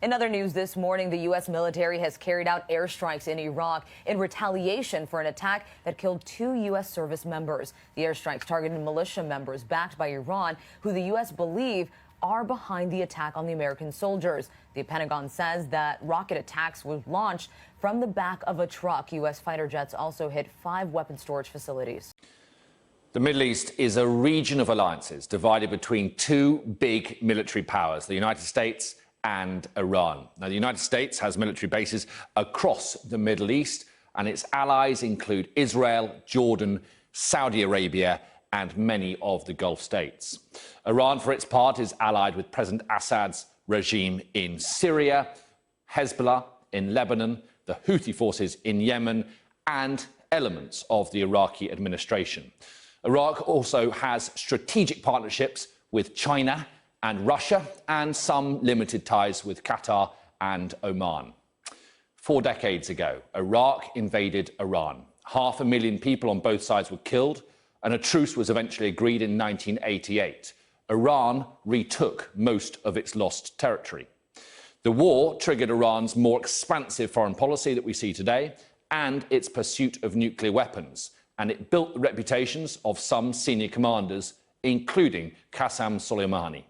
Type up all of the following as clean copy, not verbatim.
In other news this morning, the U.S. military has carried out airstrikes in Iraq in retaliation for an attack that killed 2 U.S. service members. The airstrikes targeted militia members backed by Iran, who the U.S. believe are behind the attack on the American soldiers. The Pentagon says that rocket attacks were launched from the back of a truck. U.S. fighter jets also hit 5 weapon storage facilities. The Middle East is a region of alliances divided between 2 big military powers, the United States and Iran. Now, the United States has military bases across the Middle East, and its allies include Israel, Jordan, Saudi Arabia, and many of the Gulf states. Iran, for its part, is allied with President Assad's regime in Syria, Hezbollah in Lebanon, the Houthi forces in Yemen, and elements of the Iraqi administration. Iraq also has strategic partnerships with China and Russia, and some limited ties with Qatar and Oman. 4 decades ago, Iraq invaded Iran. 500,000 people on both sides were killed, and a truce was eventually agreed in 1988. Iran retook most of its lost territory. The war triggered Iran's more expansive foreign policy that we see today, and its pursuit of nuclear weapons, and it built the reputations of some senior commanders, including Qasem Soleimani.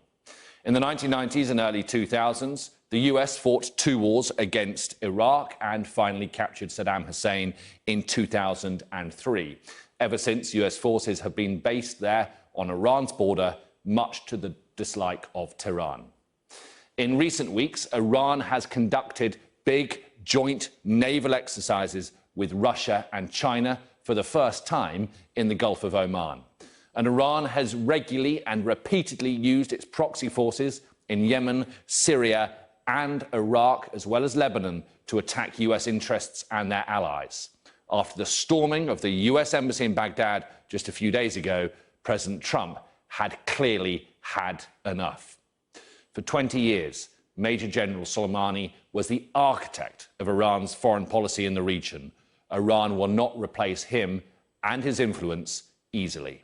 In the 1990s and early 2000s, the US fought 2 wars against Iraq and finally captured Saddam Hussein in 2003. Ever since, US forces have been based there on Iran's border, much to the dislike of Tehran. In recent weeks, Iran has conducted big joint naval exercises with Russia and China for the first time in the Gulf of Oman. And Iran has regularly and repeatedly used its proxy forces in Yemen, Syria, and Iraq, as well as Lebanon, to attack US interests and their allies. After the storming of the US embassy in Baghdad just a few days ago, President Trump had clearly had enough. For 20 years, Major General Soleimani was the architect of Iran's foreign policy in the region. Iran will not replace him and his influence easily.